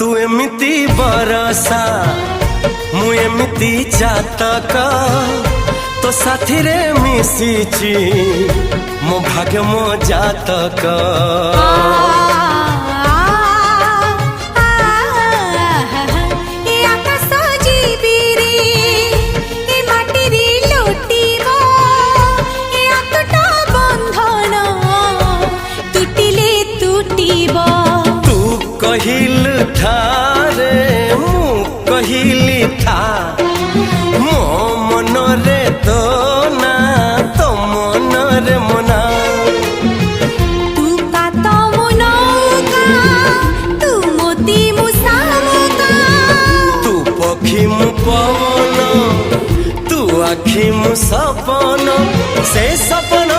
तू एमिति बरसा मु एमिति चातक तो साथी रे मिशिची मो भाग्य मो जातक। कहिल ठारे मु कहिली था मो मन रे तो ना तो मन रे मना। तू का तो मनो का तू मोती मुसामो का तू पखी मु पवन तू आखी मु सपन से सपन